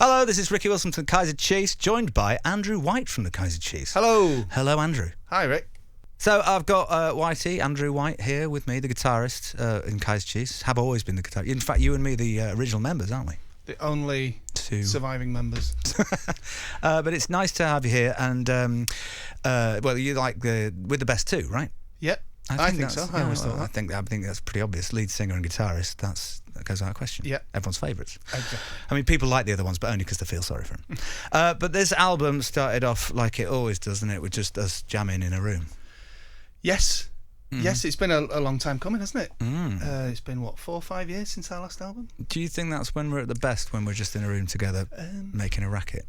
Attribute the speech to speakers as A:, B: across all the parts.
A: Hello, this is Ricky Wilson from the Kaiser Chiefs, joined by Andrew White from the Kaiser Chiefs.
B: Hello.
A: Hello, Andrew.
B: Hi, Rick.
A: So I've got Whitey, Andrew White, here with me, the guitarist in Kaiser Chiefs. Have always been the guitarist. In fact, you and me, the original members, aren't we?
B: The only surviving members.
A: But it's nice to have you here, and well, you like with the best too, right?
B: Yep, I think so. I always thought that.
A: I think that's pretty obvious. Lead singer and guitarist. That goes without question.
B: Yeah,
A: everyone's favourites.
B: Exactly.
A: I mean, people like the other ones, but only because they feel sorry for them. But this album started off like it always does, doesn't it? With just us jamming in a room.
B: Yes. Yes, it's been a long time coming, hasn't it? It's been, 4 or 5 years since our last album?
A: Do you think that's when we're at the best, when we're just in a room together making a racket?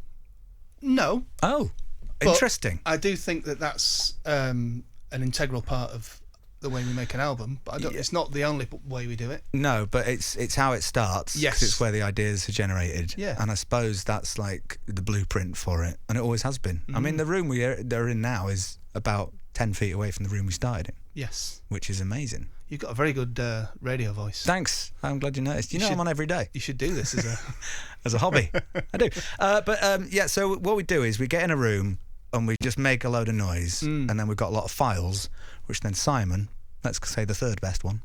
B: No.
A: Oh, interesting.
B: I do think that that's an integral part of the way we make an album, but it's not the only way we do it. No, but it's how it starts. Yes.
A: 'Cause it's where the ideas are generated.
B: Yeah.
A: And I suppose that's like the blueprint for it, and it always has been. I mean, the room they're in now is about 10 feet away from the room we started in.
B: Yes.
A: Which is amazing.
B: You've got a very good radio voice.
A: Thanks. I'm glad you noticed. You know I'm on every day.
B: You should do this as a
A: as a hobby. I do. But so what we do is we get in a room and we just make a load of noise, and then we've got a lot of files, which then Simon, let's say the third best one,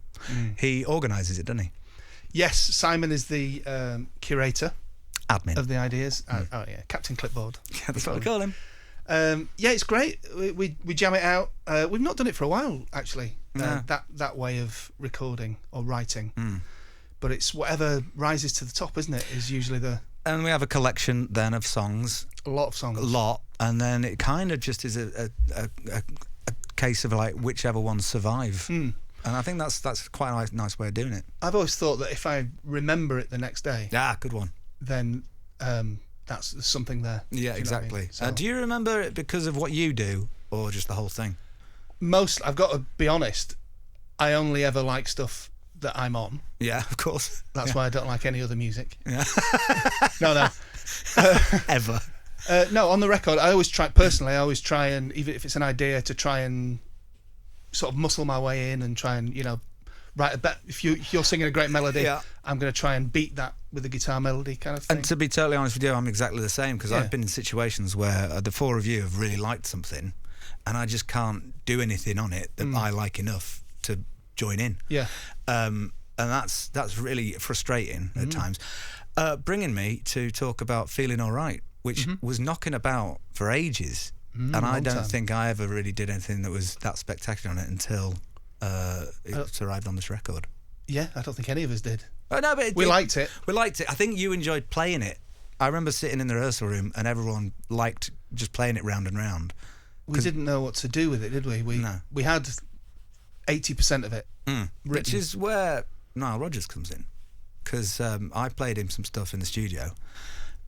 A: he organises it, doesn't he?
B: Yes, Simon is the curator.
A: Admin.
B: Of the ideas. Oh, yeah, Captain Clipboard.
A: Yeah, that's what we call him.
B: Yeah, it's great. We jam it out. We've not done it for a while, actually.
A: No.
B: That way of recording or writing. But it's whatever rises to the top, isn't it? Is usually the.
A: And we have a collection then of songs.
B: A lot of songs.
A: A lot, and then it kind of just is a case of like whichever ones survive. And I think that's quite a nice way of doing it. I've
B: always thought that if I remember it the next day.
A: Good one.
B: Then. That's something there.
A: Yeah, exactly.
B: I mean? So,
A: do you remember it because of what you do, or just the whole thing?
B: I've got to be honest, I only ever like stuff that I'm on.
A: Yeah, of course.
B: That's why I don't like any other music.
A: Yeah.
B: No.
A: Ever.
B: No, on the record, I always try and, even if it's an idea, to try and sort of muscle my way in and try and, write a bet. If you're singing a great melody, I'm going to try and beat that with a guitar melody kind of thing.
A: And to be totally honest with you, I'm exactly the same, because I've been in situations where the four of you have really liked something, and I just can't do anything on it that I like enough to join in.
B: Yeah.
A: And that's really frustrating at times. Bringing me to talk about Feeling Alright, which was knocking about for ages, and I don't think I ever really did anything that was that spectacular on it until it's arrived on this record.
B: Yeah, I don't think any of us did.
A: Oh, no, but
B: we liked it.
A: We liked it. I think you enjoyed playing it. I remember sitting in the rehearsal room and everyone liked just playing it round and round.
B: We didn't know what to do with it, did we? We had 80% of it written.
A: Which is where Nile Rodgers comes in, because I played him some stuff in the studio,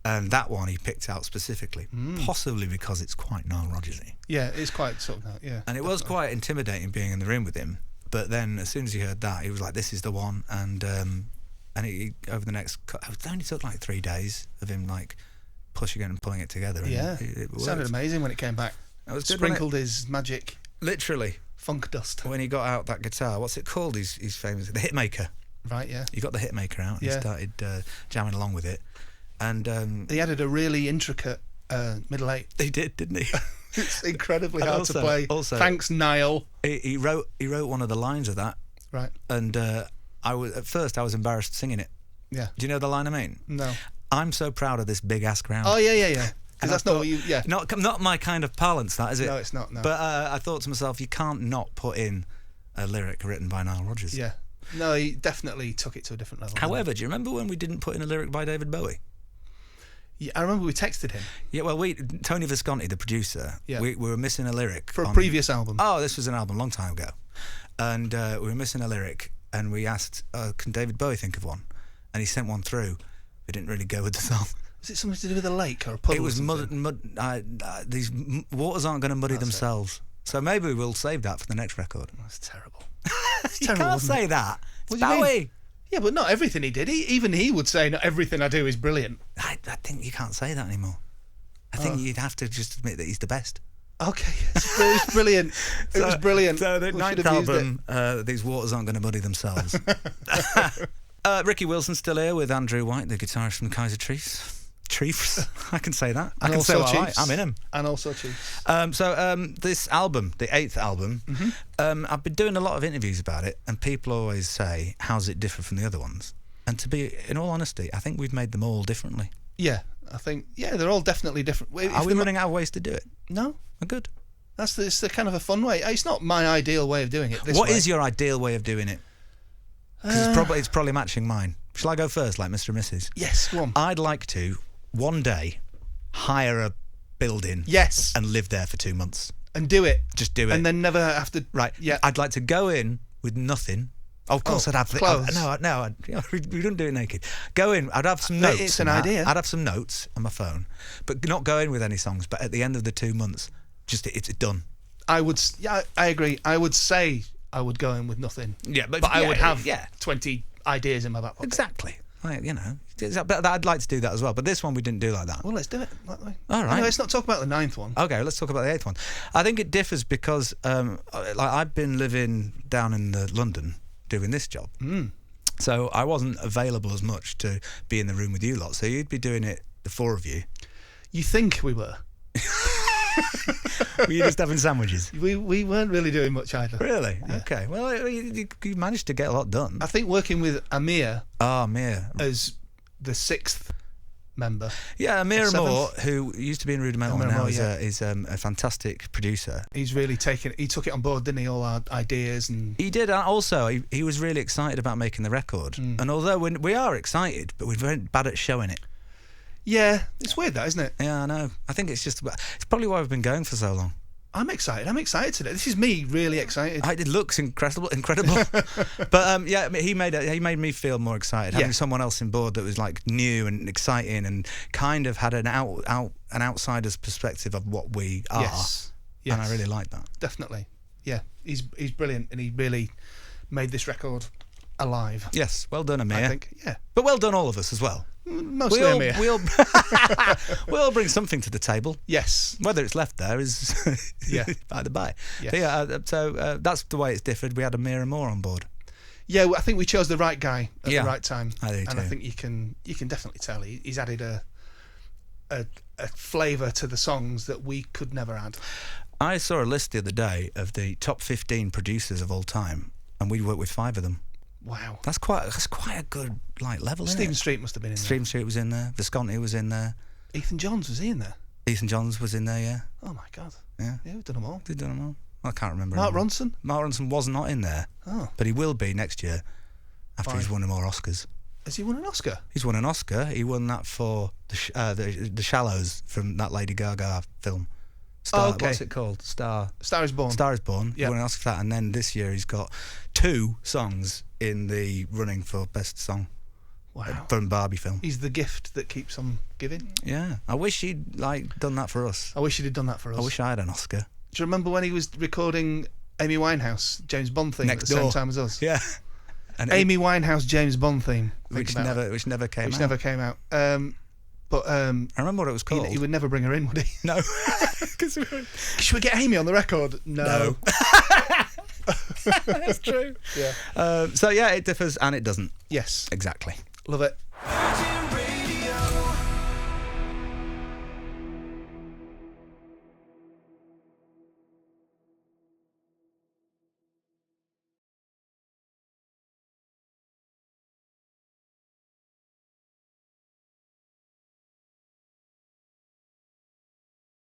A: and that one he picked out specifically, possibly because it's quite Nile Rodgers-y.
B: Yeah, it's quite sort of that, yeah.
A: And it was quite intimidating being in the room with him, but then as soon as he heard that, he was like, this is the one, and he over the next, it only took like 3 days of him like pushing it and pulling it together. And it
B: sounded amazing when it came back.
A: It was good,
B: sprinkled his magic.
A: Literally.
B: Funk dust.
A: When he got out that guitar, what's it called? He's famous, the Hitmaker.
B: Right, yeah.
A: He got the Hitmaker out and he started jamming along with it. And
B: he added a really intricate middle eight.
A: He did, didn't he?
B: It's incredibly hard to play.
A: Also,
B: thanks, Nile.
A: He wrote one of the lines of that.
B: Right.
A: And at first I was embarrassed singing it.
B: Yeah.
A: Do you know the line I mean?
B: No.
A: I'm so proud of this big ass ground.
B: Oh yeah. Because that's not what you. Yeah.
A: Not my kind of parlance, that is it?
B: No, it's not. No.
A: But I thought to myself, you can't not put in a lyric written by Nile Rodgers.
B: Yeah. No, he definitely took it to a different level.
A: However, do you remember when we didn't put in a lyric by David Bowie?
B: Yeah, I remember we texted him.
A: Yeah, well, Tony Visconti, the producer, we were missing a lyric
B: for a previous album.
A: Oh, this was an album a long time ago, and we were missing a lyric, and we asked, "Can David Bowie think of one?" And he sent one through. It didn't really go with the song.
B: Was it something to do with a lake or a puddle?
A: It was these waters aren't going to muddy themselves. So maybe we'll save that for the next record.
B: That's terrible.
A: You can't say that. It's
B: Bowie. Yeah, but not everything he did. Even he would say, not everything I do is brilliant.
A: I think you can't say that anymore. I think you'd have to just admit that he's the best.
B: Okay, it was brilliant. It was brilliant.
A: So the ninth album, These Waters Aren't Going to Muddy Themselves. Ricky Wilson still here with Andrew White, the guitarist from the Kaiser Chiefs. Chiefs. I can say that. I
B: And
A: can say
B: also
A: what I like.
B: Chiefs.
A: I'm in them.
B: And also Chiefs.
A: This album, the 8th album, I've been doing a lot of interviews about it, and people always say, how's it different from the other ones? And to be, in all honesty, I think we've made them all differently.
B: Yeah, I think, they're all definitely different.
A: Are we running out of ways to do it?
B: No.
A: We're good.
B: It's the kind of a fun way. It's not my ideal way of doing it.
A: What is your ideal way of doing it? Because it's probably matching mine. Shall I go first, like Mr. and Mrs.?
B: Yes, go on.
A: I'd like to, one day, hire a building and live there for 2 months.
B: And do it.
A: Just do it.
B: And then never have to...
A: Right.
B: Yeah.
A: I'd like to go in with nothing. Oh, of course I'd have...
B: clothes.
A: We don't do it naked. Go in, I'd have some notes.
B: It's an idea.
A: I'd have some notes on my phone, but not go in with any songs. But at the end of the 2 months, it's done.
B: I agree. I would say I would go in with nothing.
A: Yeah, but
B: I would have 20 ideas in my back pocket.
A: Exactly. But I'd like to do that as well. But this one we didn't do like that.
B: Well, let's do it.
A: All right.
B: Anyway, let's not talk about the 9th one.
A: Okay, let's talk about the 8th one. I think it differs because, I've been living down in London doing this job, so I wasn't available as much to be in the room with you lot. So you'd be doing it, the 4 of you.
B: You think we were?
A: Were you just having sandwiches?
B: We weren't really doing much either.
A: Really?
B: Yeah.
A: Okay. Well, you managed to get a lot done.
B: I think working with Amir
A: Amir
B: as the 6th member.
A: Yeah, Amir
B: Or 7th.
A: Moore, who used to be in Rudimental and now
B: Moore,
A: is a fantastic producer.
B: He's really he took it on board, didn't he? All our ideas and...
A: He did, and also he was really excited about making the record. And although we are excited, but we're very bad at showing it.
B: Yeah, it's weird that, isn't it?
A: Yeah, I know. I think it's probably why we've been going for so long.
B: I'm excited today. This is me really excited.
A: It looks incredible. But he made me feel more excited having someone else on board that was like new and exciting and kind of had an outsider's perspective of what we are.
B: Yes.
A: And I really like that.
B: Definitely. Yeah, he's brilliant, and he really made this record alive.
A: Yes, well done, Amir.
B: I think, yeah.
A: But well done, all of us as well.
B: Mostly Amir.
A: We'll bring something to the table.
B: Yes.
A: Whether it's left there is by the by.
B: Yes.
A: So that's the way it's differed. We had Amir and Moore on board.
B: Yeah, I think we chose the right guy at the right time.
A: I do
B: and
A: too.
B: I think you can definitely tell he's added a flavour to the songs that we could never add.
A: I saw a list the other day of the top 15 producers of all time, and we worked with 5 of them.
B: Wow,
A: that's quite a good level.
B: Stephen Street must have been in there.
A: Stephen Street was in there. Visconti was in there.
B: Ethan Johns, was he in there?
A: Ethan Johns was in there. Yeah.
B: Oh my God.
A: Yeah.
B: Yeah, we've done them all.
A: We've done them all. I can't remember.
B: Mark Ronson.
A: Mark Ronson was not in there.
B: Oh.
A: But he will be next year after he's won more Oscars.
B: Has he won an Oscar?
A: He's won an Oscar. He won that for the Shallows from that Lady Gaga film. Star, what's it called? Star is Born. Star is Born. He won an Oscar for that, and then this year he's got 2 songs in the running for Best Song.
B: Wow.
A: From Barbie film.
B: He's the gift that keeps on giving.
A: Yeah. I wish he'd done that for us.
B: I wish he'd done that for us.
A: I wish I had an Oscar.
B: Do you remember when he was recording Amy Winehouse James Bond theme at the same time as us?
A: Yeah.
B: And Amy Winehouse James Bond theme,
A: which never came out.
B: But
A: I remember what it was called.
B: He would never bring her in, would he?
A: No.
B: Should we get Amy on the record? No.
A: That's true.
B: Yeah.
A: So it differs and it doesn't.
B: Yes.
A: Exactly.
B: Love it.